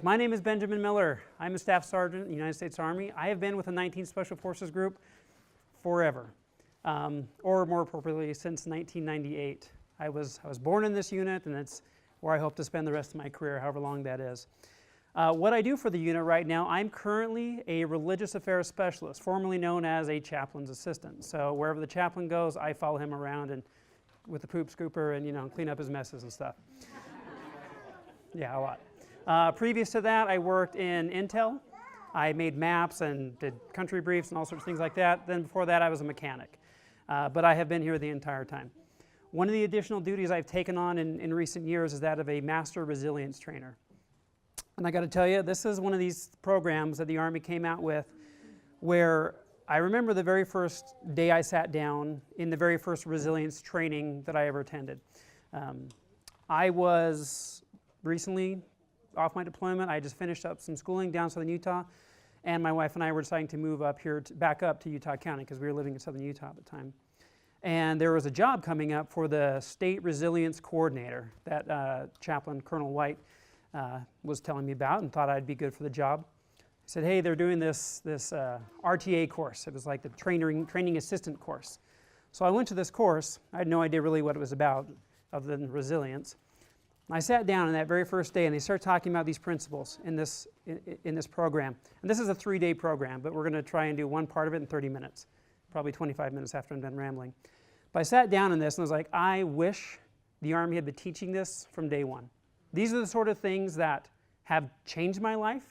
My name is Benjamin Miller. I'm a Staff Sergeant in the United States Army. I have been with the 19th Special Forces Group forever, or more appropriately, since 1998. I was born in this unit, and it's where I hope to spend the rest of my career, however long that is. What I do for the unit right now, I'm currently a religious affairs specialist, formerly known as a chaplain's assistant. So wherever the chaplain goes, I follow him around and with the poop scooper and clean up his messes and stuff. Yeah, a lot. Previous to that, I worked in Intel. I made maps and did country briefs and all sorts of things like that. Then before that, I was a mechanic. But I have been here the entire time. One of the additional duties I've taken on in recent years is that of a master resilience trainer. And I got to tell you, this is one of these programs that the Army came out with where I remember the very first day I sat down in the very first resilience training that I ever attended. I was recently off my deployment. I just finished up some schooling down in southern Utah, and my wife and I were deciding to move up here, back up to Utah County because we were living in southern Utah at the time. And there was a job coming up for the State Resilience Coordinator that Chaplain Colonel White was telling me about and thought I'd be good for the job. He said, hey, they're doing this RTA course. It was like the training assistant course. So I went to this course. I had no idea really what it was about other than resilience. I sat down on that very first day and they started talking about these principles in this program. And this is a 3-day program, but we're going to try and do one part of it in 30 minutes, probably 25 minutes after I'm done rambling. But I sat down on this and I was like, I wish the Army had been teaching this from day one. These are the sort of things that have changed my life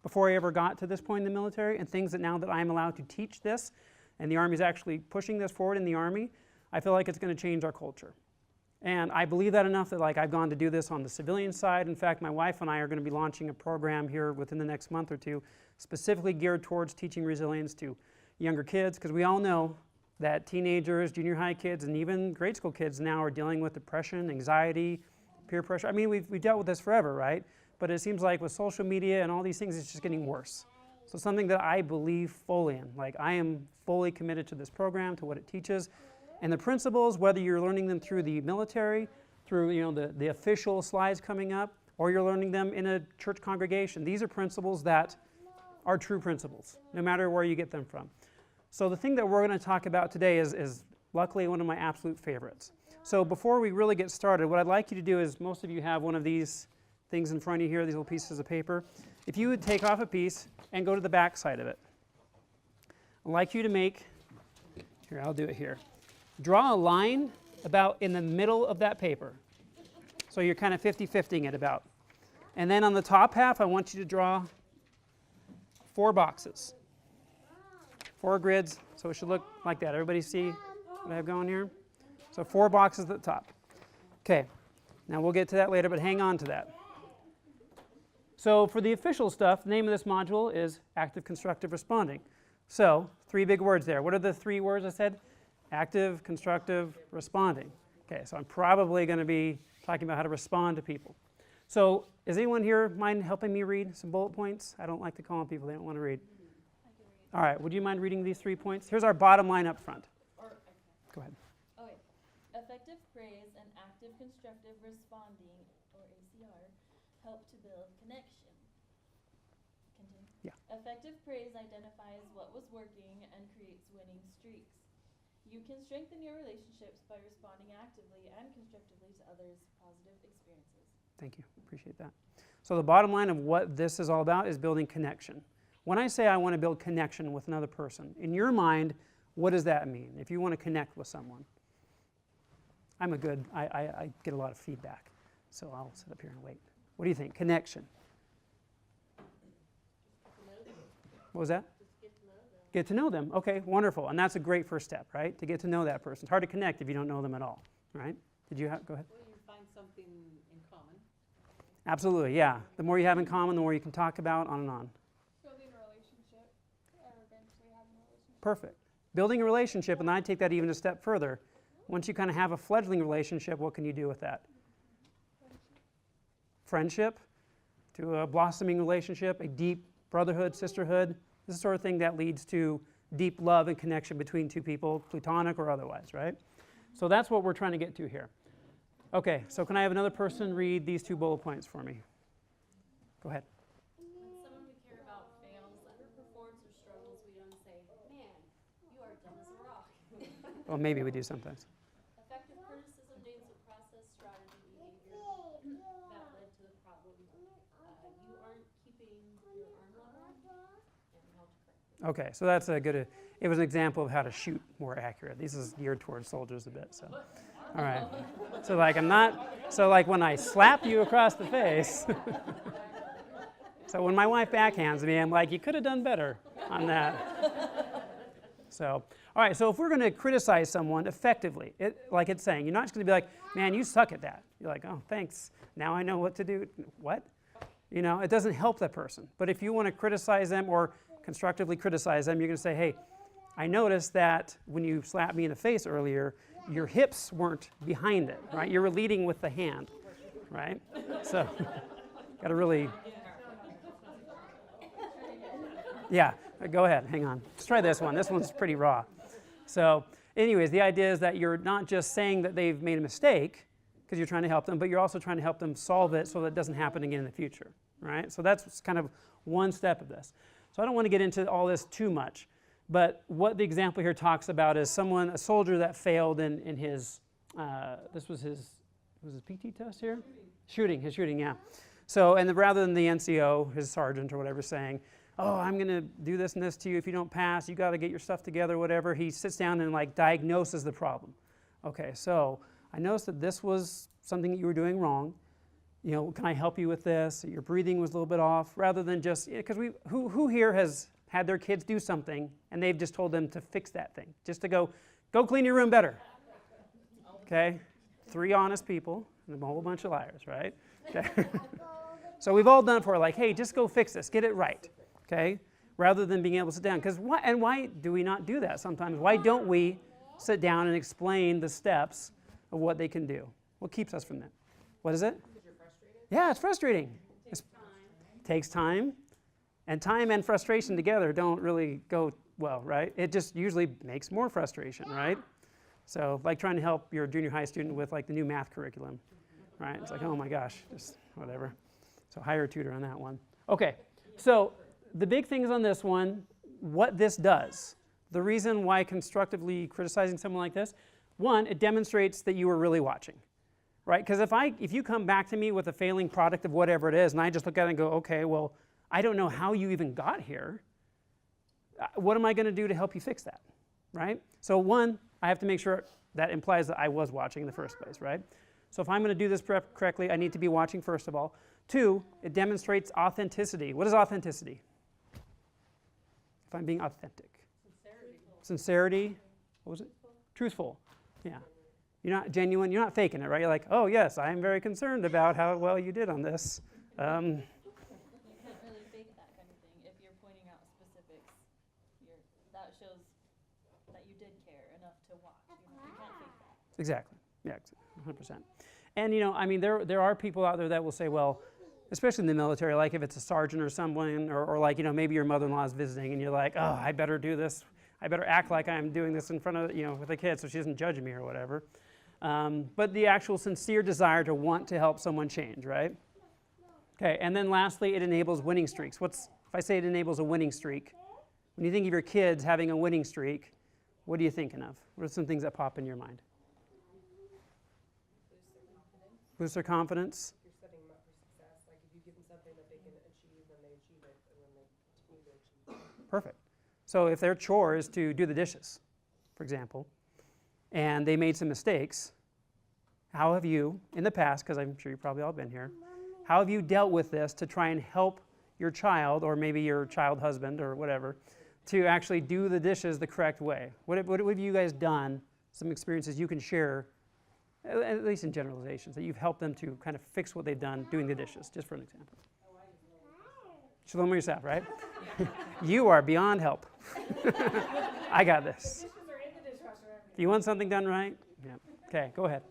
before I ever got to this point in the military, and things that now that I'm allowed to teach this, and the Army is actually pushing this forward in the Army, I feel like it's going to change our culture. And I believe that enough that I've gone to do this on the civilian side. In fact, my wife and I are going to be launching a program here within the next month or two, specifically geared towards teaching resilience to younger kids, because we all know that teenagers, junior high kids, and even grade school kids now are dealing with depression, anxiety, peer pressure. I mean, we've dealt with this forever, right? But it seems like with social media and all these things, it's just getting worse. So something that I believe fully in. Like, I am fully committed to this program, to what it teaches. And the principles, whether you're learning them through the military, through the official slides coming up, or you're learning them in a church congregation, these are principles that are true principles, no matter where you get them from. So the thing that we're going to talk about today is luckily one of my absolute favorites. So before we really get started, what I'd like you to do is, most of you have one of these things in front of you here, these little pieces of paper. If you would take off a piece and go to the back side of it. I'd like you to make, here, I'll do it here. Draw a line about in the middle of that paper. So you're kind of 50-50ing it about. And then on the top half, I want you to draw 4 boxes. 4 grids, so it should look like that. Everybody see what I have going here? So 4 boxes at the top. Okay, now we'll get to that later, but hang on to that. So for the official stuff, the name of this module is Active Constructive Responding. So 3 big words there. What are the 3 words I said? Active, constructive, responding. Okay, so I'm probably going to be talking about how to respond to people. So is anyone here mind helping me read some bullet points? I don't like to call on people they don't want to read. All right, would you mind reading these 3 points? Here's our bottom line up front. Go ahead. Okay. Effective praise and active constructive responding, or ACR, help to build connection. Continue. Yeah. Effective praise identifies what was working and creates winning streaks. You can strengthen your relationships by responding actively and constructively to others' positive experiences. Thank you. Appreciate that. So the bottom line of what this is all about is building connection. When I say I want to build connection with another person, in your mind, what does that mean? If you want to connect with someone. I get a lot of feedback, so I'll sit up here and wait. What do you think? Connection. What was that? Get to know them. Okay, wonderful. And that's a great first step, right? To get to know that person. It's hard to connect if you don't know them at all, right? Did you go ahead? Well, you find something in common. Absolutely, yeah. The more you have in common, the more you can talk about, on and on. Building a relationship, or eventually having a relationship. Perfect. Building a relationship, and then I take that even a step further. Once you kind of have a fledgling relationship, what can you do with that? Friendship, to a blossoming relationship, a deep brotherhood, sisterhood. This is the sort of thing that leads to deep love and connection between 2 people, platonic or otherwise, right? So that's what we're trying to get to here. Okay, so can I have another person read these 2 bullet points for me? Go ahead. dumb as a rock. Well, maybe we do sometimes. Effective criticism names a process, strategy, behavior that led to the problem. You aren't keeping your arm level and how to correct it. Okay, so that's a good, it was an example of how to shoot more accurate. This is geared towards soldiers a bit, so. All right. So like like when I slap you across the face, so when my wife backhands me, I'm like, you could have done better on that. So, all right, so if we're going to criticize someone effectively, like it's saying, you're not just going to be like, man, you suck at that. You're like, oh, thanks. Now I know what to do. What? You know, it doesn't help that person. But if you want to criticize them or constructively criticize them, you're going to say, hey, I noticed that when you slapped me in the face earlier, your hips weren't behind it, right? You were leading with the hand, right? So, got to really, yeah, go ahead, hang on. Let's try this one. This one's pretty raw. So, anyways, the idea is that you're not just saying that they've made a mistake because you're trying to help them, but you're also trying to help them solve it so that it doesn't happen again in the future, right? So that's kind of one step of this. So I don't want to get into all this too much. But what the example here talks about is a soldier that failed in his, this was his PT test here? His shooting, yeah. So, and rather than the NCO, his sergeant or whatever, saying, oh, I'm going to do this and this to you. If you don't pass, you got to get your stuff together, whatever. He sits down and like diagnoses the problem. Okay, so I noticed that this was something that you were doing wrong. You know, can I help you with this? Your breathing was a little bit off. Rather than just, because who here has had their kids do something and they've just told them to fix that thing, just to go clean your room better. Okay, 3 honest people and a whole bunch of liars, right? Okay. So we've all done it for like, hey, just go fix this, get it right, okay? Rather than being able to sit down, because why do we not do that sometimes? Why don't we sit down and explain the steps of what they can do? What keeps us from that? What is it? Because you're frustrated. Yeah, it's frustrating. It takes time. And time and frustration together don't really go well, right? It just usually makes more frustration, right? So like trying to help your junior high student with like the new math curriculum, right? It's like, oh my gosh, just whatever. So hire a tutor on that one. Okay, so the big things on this one, what this does, the reason why constructively criticizing someone like this, one, it demonstrates that you were really watching, right? Because if you come back to me with a failing product of whatever it is, and I just look at it and go, okay, well, I don't know how you even got here. What am I going to do to help you fix that, right? So one, I have to make sure that implies that I was watching in the first place, right? So if I'm going to do this correctly, I need to be watching first of all. 2, it demonstrates authenticity. What is authenticity? If I'm being authentic. Sincerity. What was it? Truthful. Yeah. You're not genuine. You're not faking it, right? You're like, oh yes, I am very concerned about how well you did on this. Exactly. Yeah, 100%. And you know, I mean, there are people out there that will say, well, especially in the military, like if it's a sergeant or someone, or like, you know, maybe your mother-in-law is visiting and you're like, oh, I better do this. I better act like I'm doing this in front of, you know, with the kids so she doesn't judge me or whatever. But the actual sincere desire to want to help someone change, right? Okay, and then lastly, it enables winning streaks. If I say it enables a winning streak, when you think of your kids having a winning streak, what are you thinking of? What are some things that pop in your mind? Boost their confidence. You're setting them up for success. Like if you give them something that they can achieve, then they achieve it, and then they continue to achieve it. Perfect. So if their chore is to do the dishes, for example, and they made some mistakes, how have you, in the past, because I'm sure you've probably all been here, how have you dealt with this to try and help your child, or maybe your child husband, or whatever, to actually do the dishes the correct way? What have you guys done, some experiences you can share, at least in generalizations, that you've helped them to kind of fix what they've done doing the dishes, just for an example? Shalom yourself, right? You are beyond help. I got this. Do you want something done right? Yeah. Okay, go ahead.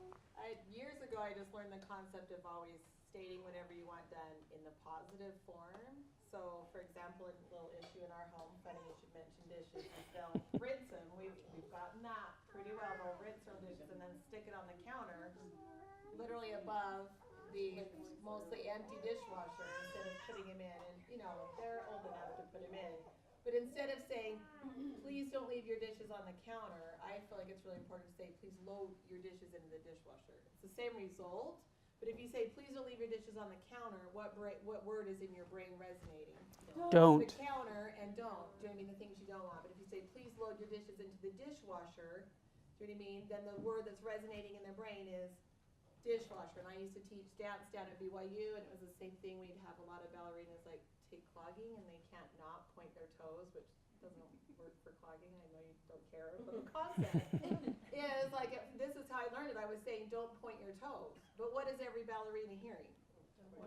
Years ago, I just learned the concept of always stating whatever you want done in the positive form. So, for example, a little issue in our home, funny you should mention dishes, is they'll rinse them. We've gotten that pretty well. They'll rinse their dishes and then stick it on the counter, literally above the mostly empty dishwasher instead of putting them in. And, you know, they're old enough to put them in. But instead of saying, please don't leave your dishes on the counter, I feel like it's really important to say, please load your dishes into the dishwasher. It's the same result, but if you say, please don't leave your dishes on the counter, what word is in your brain resonating? Don't. The counter and don't. Do you know what I mean? The things you don't want. But if you say, please load your dishes into the dishwasher, do you know what I mean? Then the word that's resonating in their brain is dishwasher. And I used to teach dance down at BYU, and it was the same thing. We'd have a lot of ballerinas like take clogging, and they can't not point their toes, which doesn't work for clogging. I know you don't care, but the concept is like, this is how I learned it. I was saying, don't point your toes. But what is every ballerina hearing?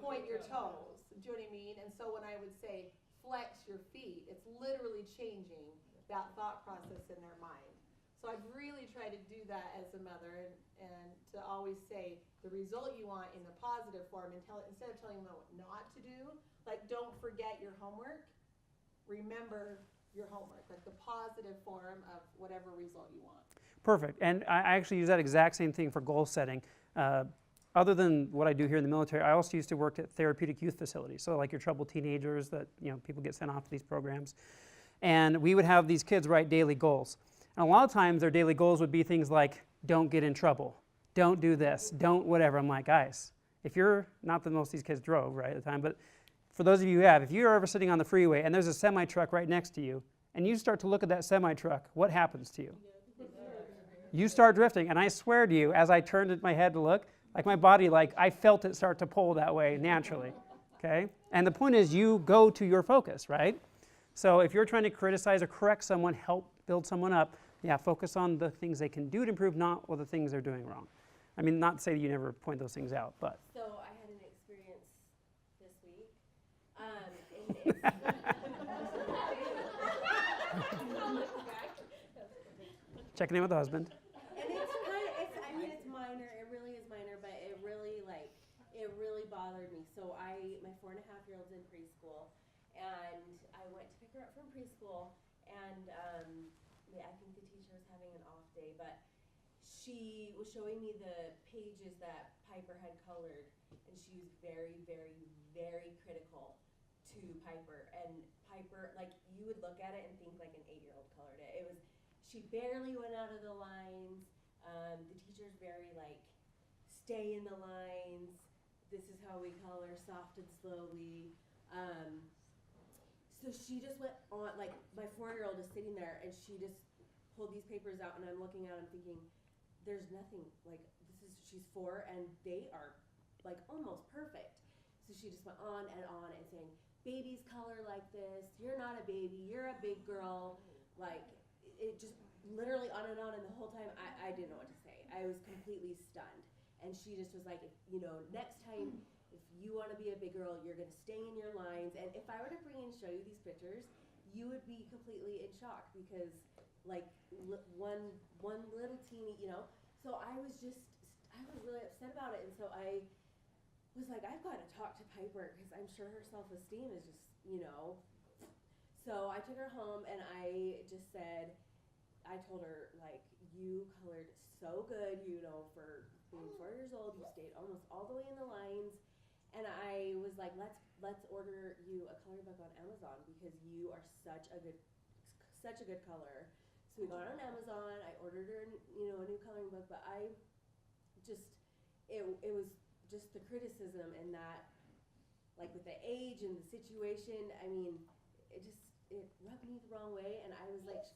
Point your toes. Do you know what I mean? And so when I would say, flex your feet, it's literally changing that thought process in their mind. So I've really tried to do that as a mother, and to always say the result you want in the positive form, and instead of telling them what not to do, like don't forget your homework, remember your homework, like the positive form of whatever result you want. Perfect. And I actually use that exact same thing for goal setting. Other than what I do here in the military, I also used to work at therapeutic youth facilities. So like your troubled teenagers that, people get sent off to these programs. And we would have these kids write daily goals. And a lot of times their daily goals would be things like, don't get in trouble, don't do this, don't whatever. I'm like, guys, if you're, not that most of these kids drove, right, at the time, but for those of you who have, if you're ever sitting on the freeway and there's a semi-truck right next to you, and you start to look at that semi-truck, what happens to you? You start drifting. And I swear to you, as I turned my head to look, like my body, like I felt it start to pull that way naturally, okay? And the point is you go to your focus, right? So if you're trying to criticize or correct someone, help build someone up, focus on the things they can do to improve, not what the things they're doing wrong. I mean, not to say that you never point those things out, but. So I had an experience this week. And Checking in with the husband. and it's kind of, it's minor. It really is minor, but it really bothered me. So my 4.5-year-old's in preschool, and I went to pick her up from preschool, and I think the teacher was having an off day, but she was showing me the pages that Piper had colored, and she was very, very, very critical to Piper. And Piper, like, you would look at it and think like an 8-year-old colored it. She barely went out of the lines. The teacher's very like, stay in the lines. This is how we color, soft and slowly. So she just went on, like, my 4-year-old is sitting there, and she just pulled these papers out, and I'm looking at them thinking, there's nothing, like, she's 4, and they are, like, almost perfect. So she just went on and saying, babies color like this, you're not a baby, you're a big girl, like, it just literally on, and the whole time, I didn't know what to say. I was completely stunned. And she just was like, next time, if you want to be a big girl, you're going to stay in your lines. And if I were to bring and show you these pictures, you would be completely in shock because, like, one little teeny, So I was really upset about it. And so I was like, I've got to talk to Piper because I'm sure her self-esteem is just, So I took her home and I just said, I told her, like, you colored so good, for being 4 years old, you stayed almost all the way in the lines. And I was like, let's order you a coloring book on Amazon because you are such a good color. So we got on Amazon. I ordered her, a new coloring book. But I just, it was just the criticism and that, like with the age and the situation. I mean, it rubbed me the wrong way. And I was like,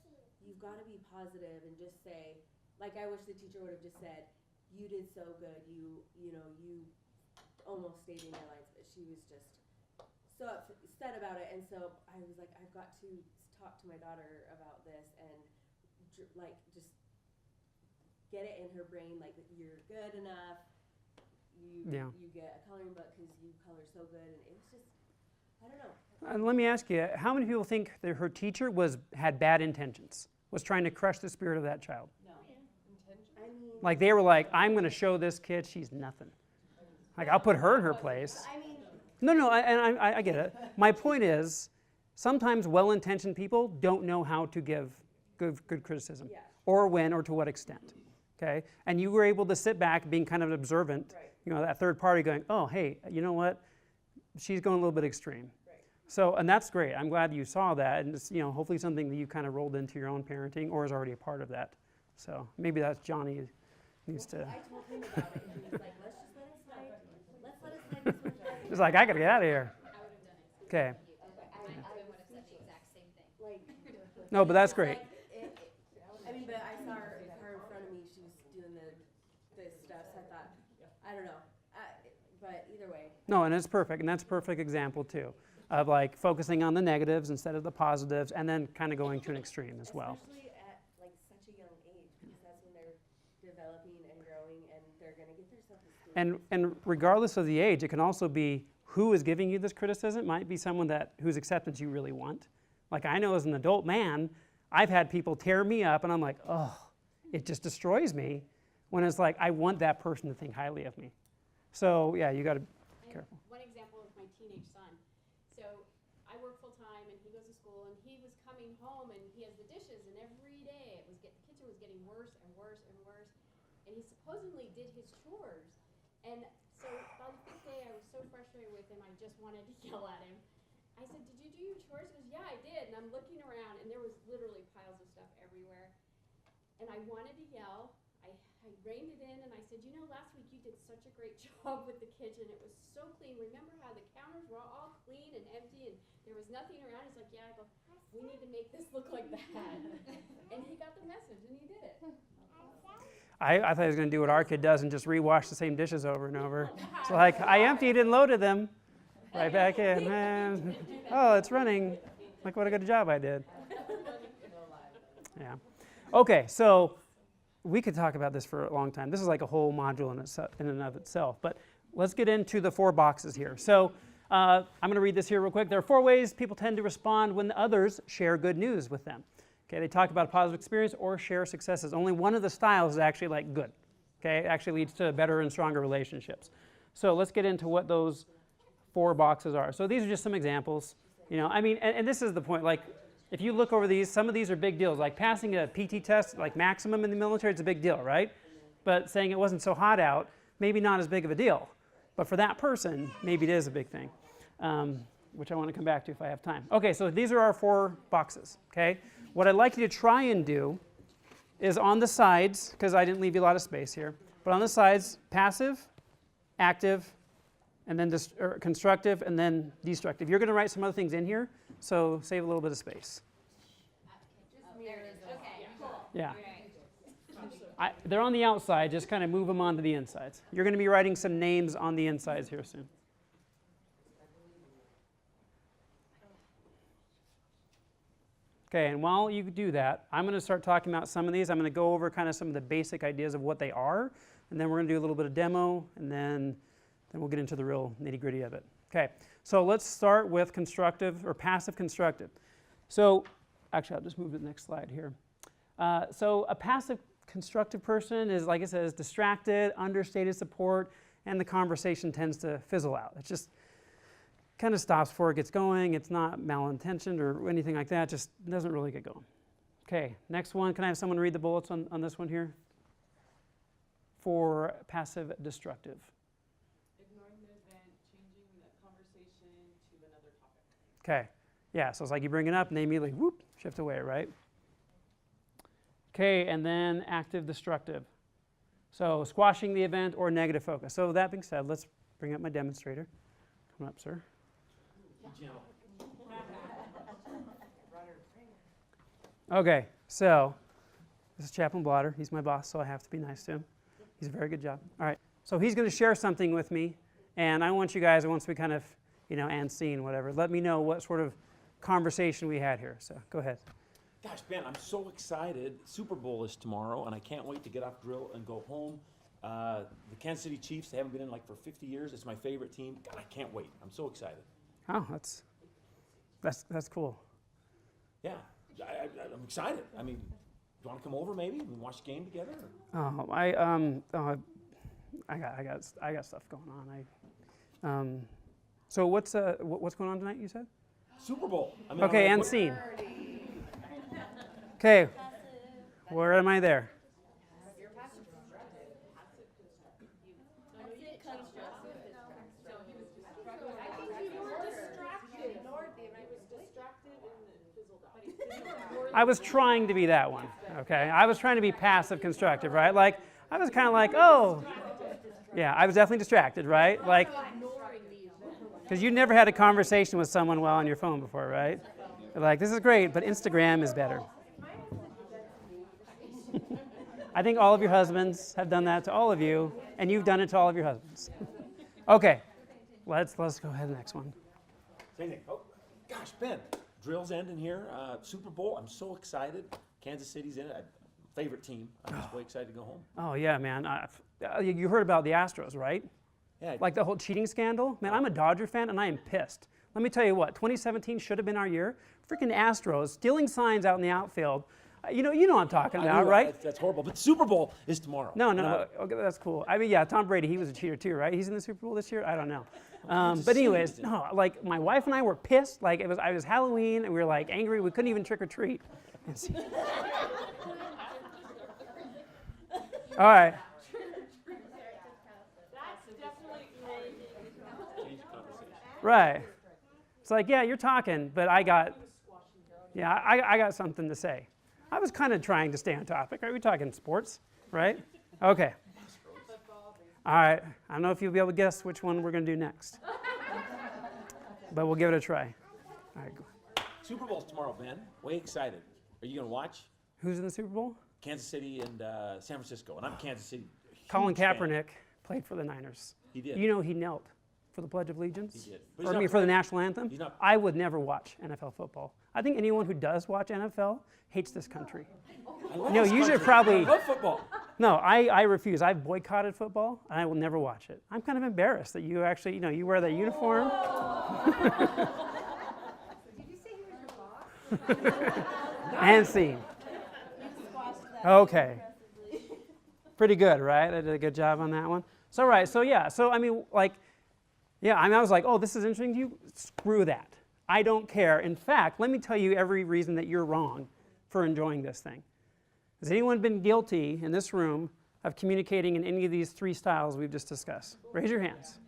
you've got to be positive and just say, like, I wish the teacher would have just said, you did so good. You almost stayed in your lines, but she was just so upset about it. And so I was like, I've got to talk to my daughter about this and like just get it in her brain, like that you're good enough. You get a coloring book because you color so good, and it was just, I don't know. And let me ask you, how many people think that her teacher had bad intentions, was trying to crush the spirit of that child? No. I mean, Like they were like, I'm going to show this kid she's nothing. Like I'll put her in her place. I mean, No, I get it. My point is, sometimes well-intentioned people don't know how to give good criticism, yeah. or when, or to what extent. Okay, and you were able to sit back, being kind of observant. Right. That third party going, oh, hey, you know what? She's going a little bit extreme. Right. So, and that's great. I'm glad you saw that, and it's, you know, hopefully something that you kind of rolled into your own parenting or is already a part of that. So maybe that's Johnny needs to. I told him about it, and he was like, let's just let it slide. Let's let it slide this one time. It's like, I got to get out of here. I would have done it. Okay. I would have said the exact same thing. Like, No, but that's great. I mean, but I saw her in front of me, she was doing this stuff, so I thought, I don't know. But either way. No, and it's perfect, and that's a perfect example too, of like focusing on the negatives instead of the positives, and then kind of going to an extreme as well. Especially at like such a young age, because that's when they're developing and growing, and they're gonna get their self-esteem. And regardless of the age, it can also be who is giving you this criticism. Might be someone whose acceptance you really want. Like I know as an adult man, I've had people tear me up, and I'm like, oh, it just destroys me. When it's like I want that person to think highly of me. So yeah, you got to be careful. One example of my teenage son. So I work full time and he goes to school and he was coming home and he has the dishes and every day the kitchen was getting worse and worse and worse. And he supposedly did his chores. And so by the fifth day I was so frustrated with him I just wanted to yell at him. I said, did you do your chores? He goes, yeah, I did. And I'm looking around and there was literally piles of stuff everywhere. And I wanted to yell. I reined it in and I said, you know, last week you did such a great job with the kitchen. It was so clean. Remember how the counters were all clean and empty and there was nothing around? He's like, yeah. I go, we need to make this look like that. And he got the message and he did it. I thought he was going to do what our kid does and just rewash the same dishes over and over. It's like, I emptied and loaded them right back in. And, oh, it's running. Look what a good job I did. Yeah. Okay, so we could talk about this for a long time. This is like a whole module in and of itself. But let's get into the 4 boxes here. So I'm going to read this here real quick. There are 4 ways people tend to respond when others share good news with them. Okay, they talk about a positive experience or share successes. Only one of the styles is actually like good. Okay, it actually leads to better and stronger relationships. So let's get into what those 4 boxes are. So these are just some examples. You know, I mean, and this is the point. Like, if you look over these, some of these are big deals. Like passing a PT test, like maximum in the military, it's a big deal, right? But saying it wasn't so hot out, maybe not as big of a deal. But for that person, maybe it is a big thing, which I want to come back to if I have time. Okay, so these are our 4 boxes, okay? What I'd like you to try and do is on the sides, because I didn't leave you a lot of space here, but on the sides, passive, active, and then constructive, and then destructive. You're going to write some other things in here, so save a little bit of space. There it is. Okay. Yeah. They're on the outside, just kind of move them onto the insides. You're going to be writing some names on the insides here soon. Okay, and while you do that, I'm going to start talking about some of these. I'm going to go over kind of some of the basic ideas of what they are, and then we're going to do a little bit of demo, and then we'll get into the real nitty-gritty of it. Okay, so let's start with constructive or passive constructive. So actually, I'll just move to the next slide here. So a passive constructive person is, like it says, distracted, understated support, and the conversation tends to fizzle out. It just kind of stops before it gets going. It's not malintentioned or anything like that. It just doesn't really get going. Okay, next one. Can I have someone read the bullets on this one here? For passive destructive. Ignoring the event, changing the conversation to another topic. Okay, yeah, so it's like you bring it up and they immediately, whoop, shift away, right? Okay, and then active destructive. So squashing the event or negative focus. So that being said, let's bring up my demonstrator. Come up, sir. Okay, so this is Chaplain Blotter. He's my boss, so I have to be nice to him. He's a very good job. All right, so he's going to share something with me, and I want you guys, once we kind of, and scene, whatever, let me know what sort of conversation we had here. So go ahead. Gosh, Ben, I'm so excited. Super Bowl is tomorrow, and I can't wait to get off drill and go home. The Kansas City Chiefs, they haven't been in like for 50 years. It's my favorite team. God, I can't wait. I'm so excited. Oh, that's cool. Yeah, I'm excited. I mean, you want to come over maybe and watch the game together? Oh, I got stuff going on. So what's going on tonight? You said? Super Bowl. I mean, Okay, and scene. Okay, where am I there? I was trying to be that one, okay? I was trying to be passive constructive, right? Like, I was kind of like, oh, yeah, I was definitely distracted, right? Like, because you never had a conversation with someone while on your phone before, right? You're like, this is great, but Instagram is better. I think all of your husbands have done that to all of you, and you've done it to all of your husbands. Okay, let's go ahead to the next one. Same thing. Oh, gosh, Ben, drill's ending here. Super Bowl, I'm so excited. Kansas City's in it. Favorite team. I'm just way excited to go home. Oh, yeah, man. You heard about the Astros, right? Yeah. Like the whole cheating scandal? Man, I'm a Dodger fan, and I am pissed. Let me tell you what, 2017 should have been our year. Freaking Astros stealing signs out in the outfield. You know what I'm talking about, right? That's horrible. But Super Bowl is tomorrow. No, okay, that's cool. I mean, yeah, Tom Brady, he was a cheater too, right? He's in the Super Bowl this year? I don't know. But anyways, no, like my wife and I were pissed. Like I was Halloween, and we were like angry. We couldn't even trick or treat. All right. Right. It's like, yeah, you're talking, but I got something to say. I was kind of trying to stay on topic. Are we talking sports? Right? Okay. All right. I don't know if you'll be able to guess which one we're going to do next. But we'll give it a try. All right. Super Bowl's tomorrow, Ben. Way excited. Are you going to watch? Who's in the Super Bowl? Kansas City and San Francisco. And I'm Kansas City. Colin Kaepernick played for the Niners. He did. You know he knelt for the Pledge of Allegiance? He did. Or, I mean, for the national anthem? I would never watch NFL football. I think anyone who does watch NFL hates this country. No, you should probably. I love football. No, I refuse. I've boycotted football, and I will never watch it. I'm kind of embarrassed that you actually, you wear that uniform. Did you say he was your boss? And scene. Okay. Pretty good, right? I did a good job on that one. So, right, so yeah, so I mean, like, yeah, I was like, oh, this is interesting to you? Screw that. I don't care. In fact, let me tell you every reason that you're wrong for enjoying this thing. Has anyone been guilty in this room of communicating in any of these three styles we've just discussed? Raise your hands.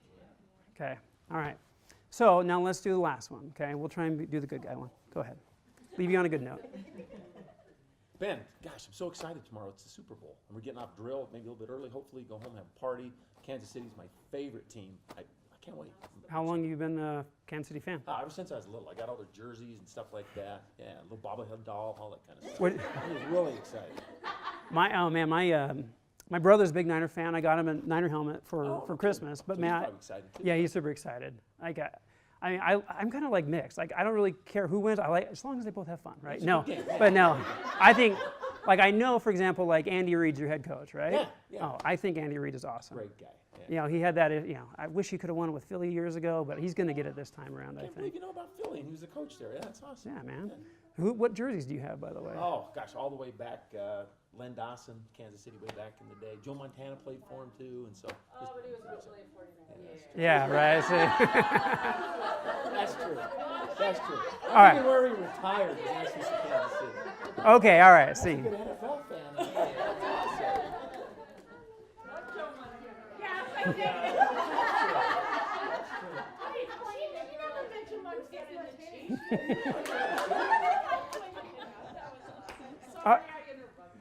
Okay, all right. So now let's do the last one, okay? We'll try and do the good guy one. Go ahead. Leave you on a good note. Ben, gosh, I'm so excited tomorrow. It's the Super Bowl. And we're getting off drill maybe a little bit early. Hopefully go home, have a party. Kansas City's my favorite team. I can't wait. How long have you been a Kansas City fan? Ever since I was little. I got all their jerseys and stuff like that. Yeah, little bobblehead doll, all that kind of stuff. What? I was really excited. My brother's a big Niner fan. I got him a Niner helmet for Christmas. But so man, he's probably excited too. Yeah, he's super excited. I'm kind of like mixed. Like I don't really care who wins. I like as long as they both have fun, right? No, but no, I think, like I know, for example, like Andy Reid's your head coach, right? Yeah. Oh, I think Andy Reid is awesome. Great guy. Yeah. He had that. I wish he could have won it with Philly years ago, but he's going to get it this time around. I can't believe you know about Philly, and he was the coach there. Yeah, that's awesome. Yeah, man. What jerseys do you have, by the way? Oh gosh, all the way back. Len Dawson, Kansas City, way back in the day. Joe Montana played for him too, and so. Oh, but he was originally a 49. Yeah, right. That's true. That's true. All right. Even where he retired was actually Kansas City. Okay, all right. See. Good NFL fan.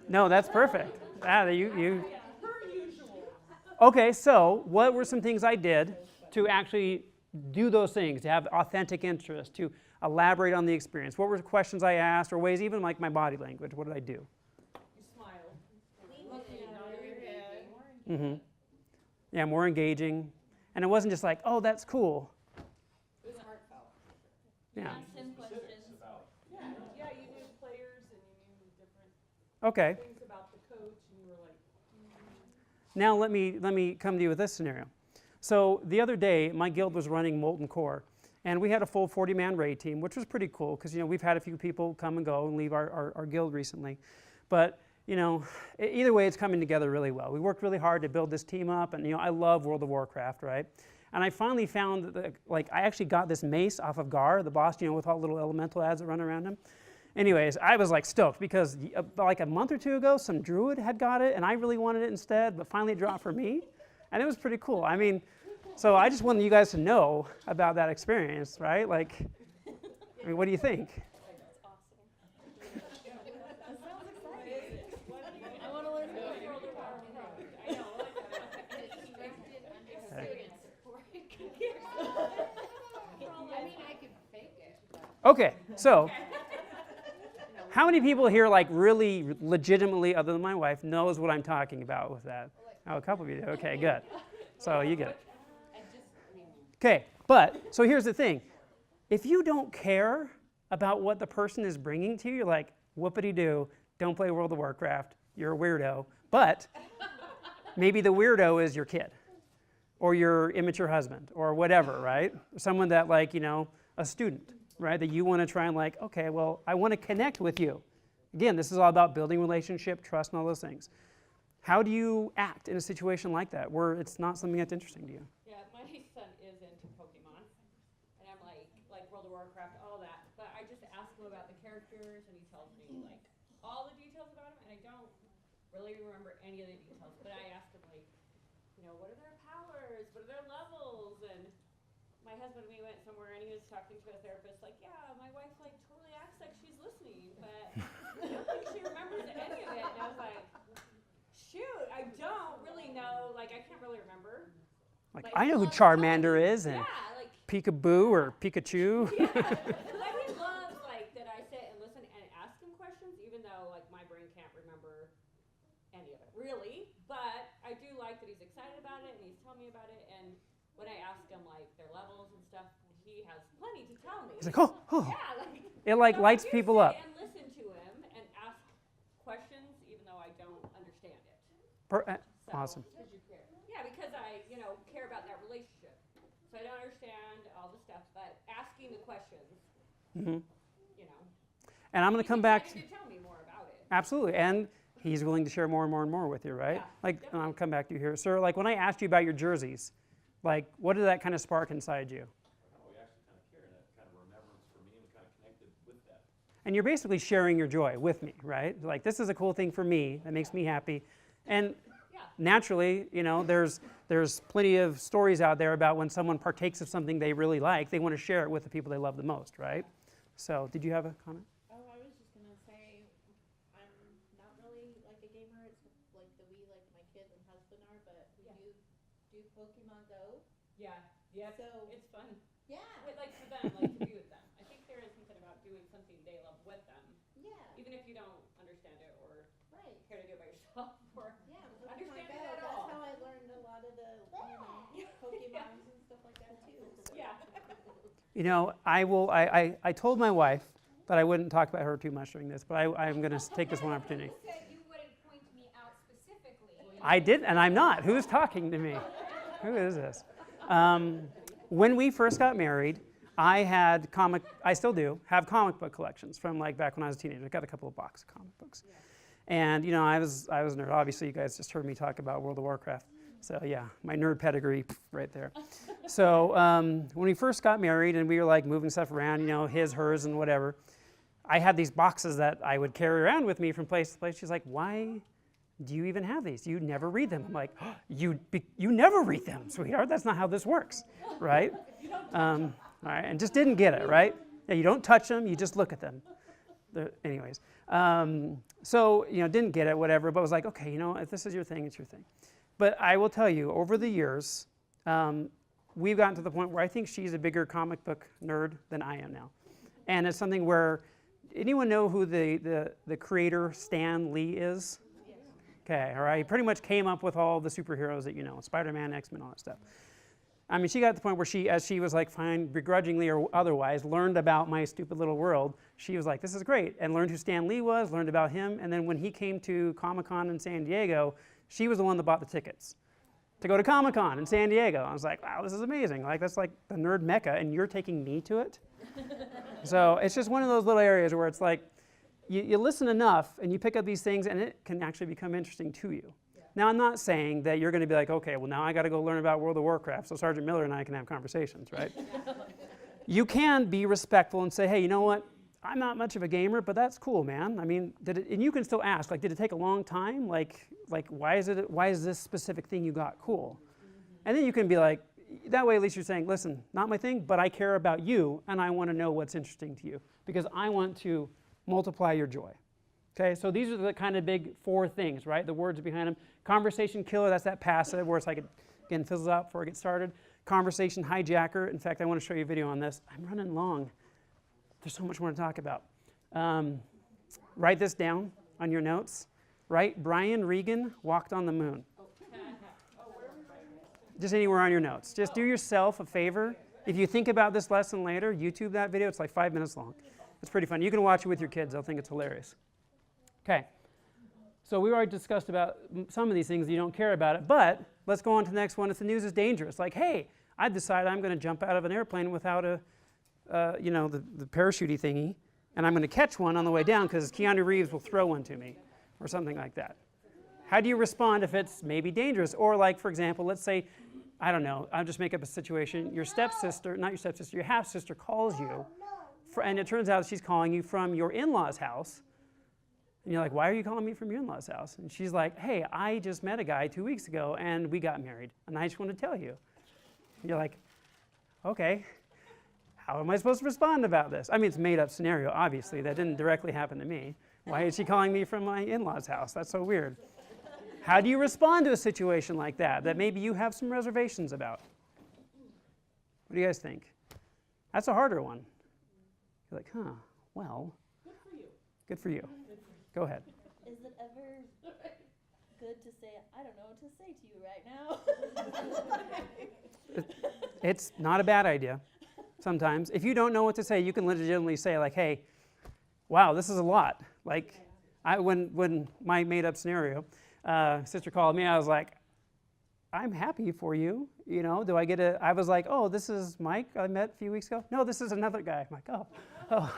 No, that's perfect. Okay, so what were some things I did to actually do those things, to have authentic interest, to elaborate on the experience? What were the questions I asked, or ways, even like my body language? What did I do? You smiled. Looking on your head. Mm-hmm. Yeah, more engaging. And it wasn't just like, oh, that's cool. It was heartfelt. Yeah. Ask him questions. Yeah, you knew players and you knew different Okay. things about the coach, and you were like, Now let me come to you with this scenario. So the other day, my guild was running Molten Core, and we had a full 40-man raid team, which was pretty cool because we've had a few people come and go and leave our guild recently. But either way, it's coming together really well. We worked really hard to build this team up, and I love World of Warcraft, right? And I finally found that I actually got this mace off of Gar, the boss, with all the little elemental ads that run around him. Anyways, I was like stoked because like a month or two ago, some druid had got it, and I really wanted it instead, but finally it dropped for me, and it was pretty cool. I mean, so I just wanted you guys to know about that experience, right? Like, what do you think? Okay, so how many people here, like, really legitimately, other than my wife, knows what I'm talking about with that? Oh, a couple of you do. Okay, good. So you get it. Okay, but so here's the thing. If you don't care about what the person is bringing to you, you're like, whoopity-doo, don't play World of Warcraft, you're a weirdo. But maybe the weirdo is your kid or your immature husband or whatever, right? Someone that, like, you know, a student, right? That you want to try and, like, okay, well, I want to connect with you. Again, this is all about building relationship, trust, and all those things. How do you act in a situation like that where it's not something that's interesting to you? Yeah, my son is into Pokemon, and I'm like World of Warcraft, all that. But I just ask him about the characters, and he tells me like all the details about them, and I don't really remember any of the details. But I ask him like, you know, what are their powers? What are their levels? And my husband, we went somewhere, and he was talking to a therapist, like, yeah, my wife like totally acts like she's listening, but I don't think she remembers any of it. And I was like, shoot, I don't really know. Like, I can't really remember. Like, Like, I know who loves Charmander Pokemon. is and Yeah, like, Peekaboo or Pikachu. yeah. Like, he loves, like, that I sit and listen and ask him questions, even though, like, my brain can't remember any of it, really. But I do like that he's excited about it and he's telling me about it. And when I ask him, like, their levels and stuff, he has plenty to tell me. He's like, oh, oh. Yeah, like, It, like, so lights I do people sit up. and listen to him and ask questions, even though I don't understand it. So, Awesome. yeah, because I, you know, care about that relationship. So I don't understand all the stuff, but asking the questions, Mm-hmm. you know. And I'm going to come back. To tell me more about it. Absolutely. And he's willing to share more and more and more with you, right? Yeah, Like, and I'll come back to you here. Sir, like, when I asked you about your jerseys, like, what did that kind of spark inside you? We actually kind of care, and that kind of remembrance for me and kind of connected with that. And you're basically sharing your joy with me, right? Like, this is a cool thing for me that makes me happy. And naturally, you know, there's plenty of stories out there about when someone partakes of something they really like, they want to share it with the people they love the most, right? So, did you have a comment? Oh, I was just gonna say, I'm not really like a gamer. It's like the Wii, like my kids and husband are, but we do Pokemon Go. Yeah, yeah. So it's fun. yeah, Like for them, like to be with them. I think there is something about doing something they love with them, yeah, even if you don't understand it or right. care to do it by yourself or Yeah, with understand Pokemon Go, it at that's all. how I learned a lot of the Pokemons and stuff like that too. So. Yeah. You know, I told my wife that I wouldn't talk about her too much during this, but I'm going to take this one opportunity. You said you wouldn't point me out specifically. I did, and I'm not. Who's talking to me? Who is this? When we first got married, I still do, have comic book collections from, like, back when I was a teenager. I got a couple of boxes of comic books. And, you know, I was a nerd. Obviously, you guys just heard me talk about World of Warcraft. So, yeah, my nerd pedigree right there. So, when we first got married and we were, like, moving stuff around, you know, his, hers, and whatever, I had these boxes that I would carry around with me from place to place. She's like, why do you even have these? You never read them. I'm like, oh, you never read them, sweetheart. That's not how this works, right? All right, and just didn't get it, right? Yeah, you don't touch them, you just look at them. Anyways, so, you know, didn't get it, whatever, but was like, okay, you know, if this is your thing, it's your thing. But I will tell you, over the years, we've gotten to the point where I think she's a bigger comic book nerd than I am now. And it's something where, anyone know who the creator Stan Lee is? Okay, all right, he pretty much came up with all the superheroes that you know, Spider-Man, X-Men, all that stuff. I mean, she got to the point where she, as she was like, fine, begrudgingly or otherwise, learned about my stupid little world. She was like, this is great, and learned who Stan Lee was, learned about him, and then when he came to Comic-Con in San Diego, she was the one that bought the tickets to go to Comic-Con in San Diego. I was like, wow, this is amazing. Like, that's like the nerd mecca, and you're taking me to it? So it's just one of those little areas where it's like, you listen enough, and you pick up these things, and it can actually become interesting to you. Now, I'm not saying that you're going to be like, okay, well, now I got to go learn about World of Warcraft so Sergeant Miller and I can have conversations, right? You can be respectful and say, hey, you know what? I'm not much of a gamer, but that's cool, man. I mean, and you can still ask, like, did it take a long time? Like why is this specific thing you got cool? And then you can be like, that way at least you're saying, listen, not my thing, but I care about you, and I want to know what's interesting to you because I want to multiply your joy. Okay, so these are the kind of big 4 things, right? The words behind them. Conversation killer, that's that passive where it's like, again, fizzles out before it gets started. Conversation hijacker. In fact, I want to show you a video on this. I'm running long. There's so much more to talk about. Write this down on your notes. Write, Brian Regan walked on the moon. Just anywhere on your notes. Just do yourself a favor. If you think about this lesson later, YouTube that video. It's like 5 minutes long. It's pretty fun. You can watch it with your kids. They'll think it's hilarious. Okay. So we already discussed about some of these things. You don't care about it. But let's go on to the next one. If the news is dangerous. Like, hey, I decided I'm going to jump out of an airplane without the parachute thingy. And I'm going to catch one on the way down because Keanu Reeves will throw one to me or something like that. How do you respond if it's maybe dangerous? Or like, for example, let's say, I don't know, I'll just make up a situation. Your stepsister, not your stepsister, your half-sister calls you, and it turns out she's calling you from your in-laws' house. And you're like, why are you calling me from your in-laws' house? And she's like, hey, I just met a guy 2 weeks ago, and we got married, and I just want to tell you. And you're like, okay, how am I supposed to respond about this? I mean, it's a made-up scenario, obviously. That didn't directly happen to me. Why is she calling me from my in-laws' house? That's so weird. How do you respond to a situation like that maybe you have some reservations about? What do you guys think? That's a harder one. You're like, well. Good for you. Good for you. Go ahead. Is it ever good to say, I don't know what to say to you right now? It's not a bad idea sometimes. If you don't know what to say, you can legitimately say like, hey, wow, this is a lot. Like, when my made-up scenario, sister called me, I was like, I'm happy for you. You know, I was like, oh, this is Mike I met a few weeks ago. No, this is another guy. I'm like, oh.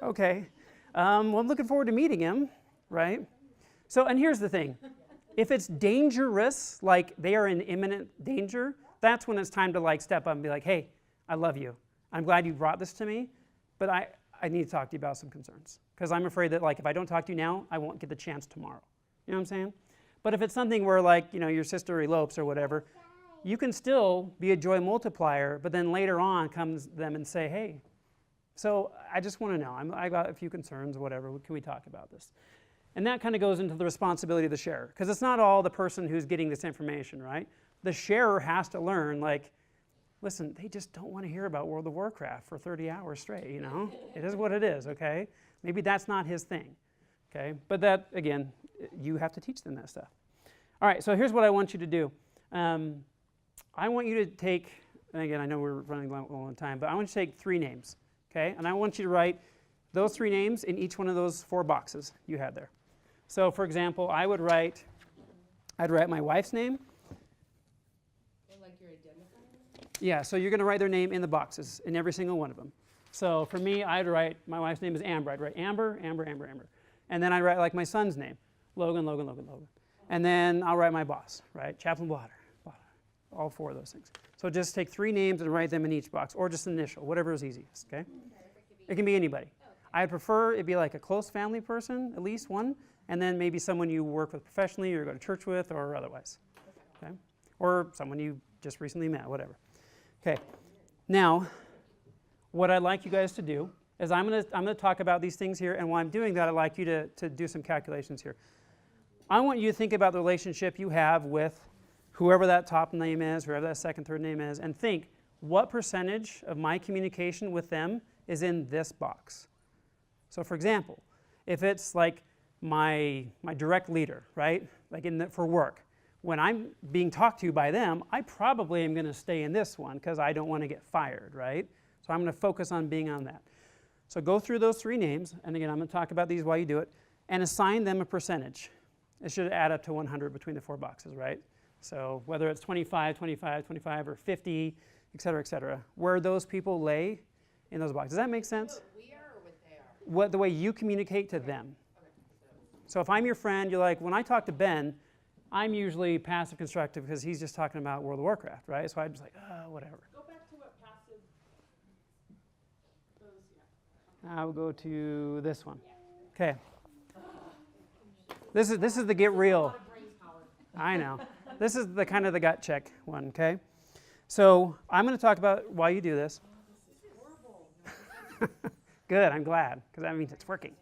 Okay. Well, I'm looking forward to meeting him, right? So, and here's the thing. If it's dangerous, like they are in imminent danger, that's when it's time to like step up and be like, hey, I love you. I'm glad you brought this to me, but I need to talk to you about some concerns. Because I'm afraid that like if I don't talk to you now, I won't get the chance tomorrow. You know what I'm saying? But if it's something where like, your sister elopes or whatever, you can still be a joy multiplier, but then later on comes them and say, hey, so I just want to know, I got a few concerns, whatever, can we talk about this? And that kind of goes into the responsibility of the sharer, because it's not all the person who's getting this information, right? The sharer has to learn, like, listen, they just don't want to hear about World of Warcraft for 30 hours straight, It is what it is, okay? Maybe that's not his thing, okay? But that, again, you have to teach them that stuff. All right, so here's what I want you to do. I want you to take, and again, I know we're running low on time, but I want you to take 3 names, okay? And I want you to write those 3 names in each one of those 4 boxes you had there. So, for example, I'd write my wife's name. Like your identifier? Yeah, so you're going to write their name in the boxes, in every single one of them. So for me, I'd write, my wife's name is Amber. I'd write Amber, Amber, Amber, Amber. And then I'd write like my son's name, Logan, Logan, Logan, Logan. And then I'll write my boss, right? Chaplain Blotter, all 4 of those things. So just take 3 names and write them in each box, or just an initial, whatever is easiest, okay? It can be anybody. I'd prefer it be like a close family person, at least one, and then maybe someone you work with professionally or go to church with or otherwise, okay? Or someone you just recently met, whatever. Okay, now, what I'd like you guys to do is I'm going to talk about these things here, and while I'm doing that, I'd like you to do some calculations here. I want you to think about the relationship you have with whoever that top name is, whoever that second, third name is, and think, what percentage of my communication with them is in this box? So for example, if it's like my direct leader, right, like for work, when I'm being talked to by them, I probably am going to stay in this one because I don't want to get fired, right? So I'm going to focus on being on that. So go through those 3 names, and again, I'm going to talk about these while you do it, and assign them a percentage. It should add up to 100 between the 4 boxes, right? So whether it's 25, 25, 25, or 50, et cetera, where those people lay in those boxes. Does that make sense? We are or what they are? The way you communicate to them. So if I'm your friend, you're like, when I talk to Ben, I'm usually passive constructive because he's just talking about World of Warcraft, right? So I'm just like, whatever. Go back to what passive goes, I'll go to this one. Okay. This is the get real. I know. This is the kind of the gut check one, okay? So I'm going to talk about why you do this. Good, I'm glad, because that means it's working.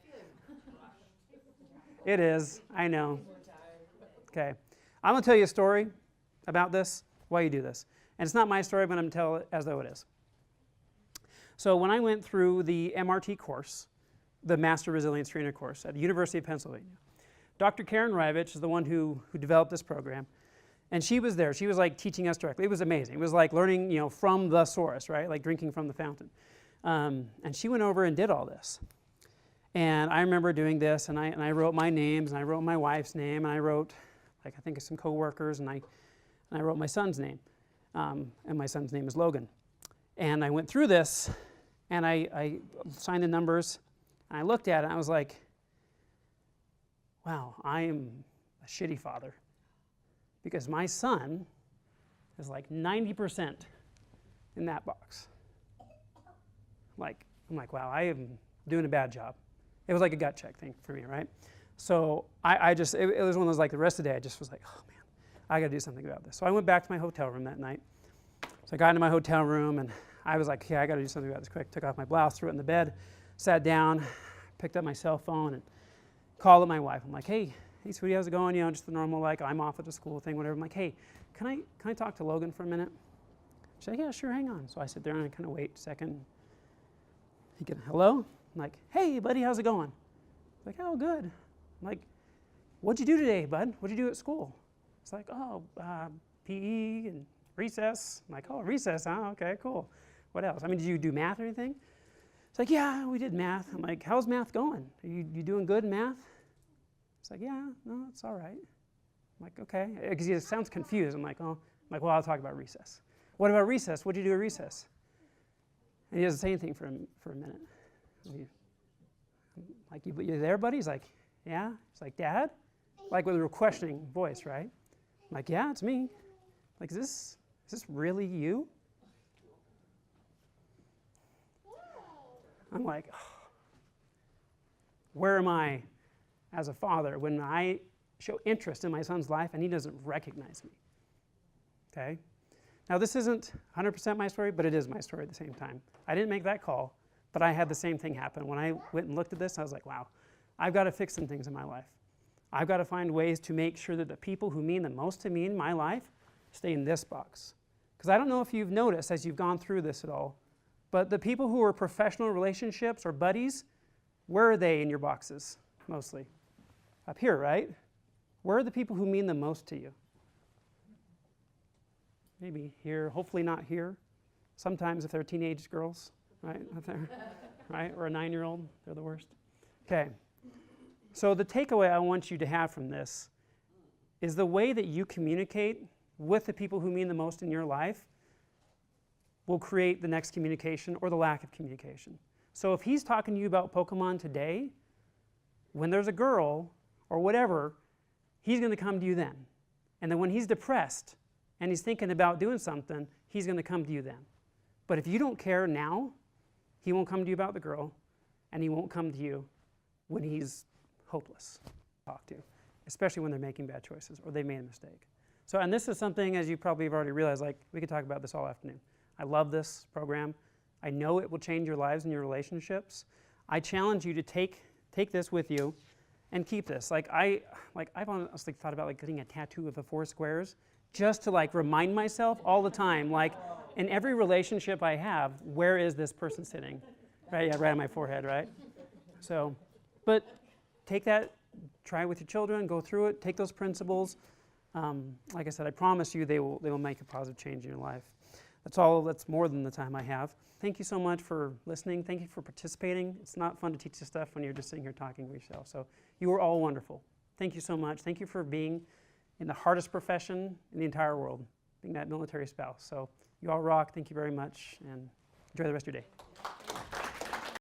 It is, I know. Okay. I'm going to tell you a story about this, why you do this. And it's not my story, but I'm going to tell it as though it is. So when I went through the MRT course, the Master Resilience Trainer course at the University of Pennsylvania, Dr. Karen Rivich is the one who developed this program. And she was there. She was like teaching us directly. It was amazing. It was like learning, you know, from the source, right? Like drinking from the fountain. And she went over and did all this. And I remember doing this, and I wrote my names, and I wrote my wife's name, and I wrote, like, I think of some coworkers, and I wrote my son's name. And my son's name is Logan. And I went through this, and I signed the numbers, and I looked at it, and I was like, wow, I am a shitty father. Because my son is like 90% in that box. I'm like, wow, I am doing a bad job. It was like a gut check thing for me, right? So it was one of those, like, the rest of the day, I just was like, oh man, I got to do something about this. So I went back to my hotel room that night. So I got into my hotel room, and I was like, okay, I got to do something about this quick. Took off my blouse, threw it in the bed, sat down, picked up my cell phone, and called up my wife. I'm like, hey, sweetie, how's it going? You know, just the normal, like, I'm off at the school thing, whatever. I'm like, hey, can I talk to Logan for a minute? She's like, yeah, sure, hang on. So I sit there and I kind of wait a second. He goes, hello? I'm like, hey, buddy, how's it going? He's like, oh, good. I'm like, what'd you do today, bud? What'd you do at school? It's like, oh, PE and recess. I'm like, oh, recess, huh? Okay, cool. What else? I mean, did you do math or anything? It's like, yeah, we did math. I'm like, how's math going? Are you doing good in math? It's like, yeah, no, it's all right. I'm like, okay. Because he sounds confused. I'm like, oh. I'm like, well, I'll talk about recess. What about recess? What'd you do at recess? And he doesn't say anything for a minute. I'm like, you there, buddy? He's like, yeah. He's like, Dad? Like with a questioning voice, right? I'm like, yeah, it's me. Like, is this really you? I'm like, oh, where am I as a father when I show interest in my son's life and he doesn't recognize me? Okay? Now, this isn't 100% my story, but it is my story at the same time. I didn't make that call, but I had the same thing happen. When I went and looked at this, I was like, wow, I've got to fix some things in my life. I've got to find ways to make sure that the people who mean the most to me in my life stay in this box. Because I don't know if you've noticed as you've gone through this at all, but the people who are professional relationships or buddies, where are they in your boxes mostly? Up here, right? Where are the people who mean the most to you? Maybe here, hopefully not here. Sometimes if they're teenage girls, right, up there, right, or a 9-year-old, they're the worst. Okay, so the takeaway I want you to have from this is the way that you communicate with the people who mean the most in your life will create the next communication or the lack of communication. So if he's talking to you about Pokemon today, when there's a girl or whatever, he's going to come to you then. And then when he's depressed and he's thinking about doing something, he's going to come to you then. But if you don't care now, he won't come to you about the girl, and he won't come to you when he's hopeless to talk to, especially when they're making bad choices or they made a mistake. So, and this is something, as you probably have already realized, like, we could talk about this all afternoon. I love this program. I know it will change your lives and your relationships. I challenge you to take this with you and keep this. I've honestly thought about, like, getting a tattoo of the 4 squares just to, like, remind myself all the time, like, in every relationship I have, where is this person sitting? Right, yeah, right on my forehead, right? So, but take that, try it with your children, go through it, take those principles. Like I said, I promise you they will make a positive change in your life. That's more than the time I have. Thank you so much for listening. Thank you for participating. It's not fun to teach this stuff when you're just sitting here talking to yourself. So you were all wonderful. Thank you so much. Thank you for being in the hardest profession in the entire world, being that military spouse. So you all rock. Thank you very much, and enjoy the rest of your day.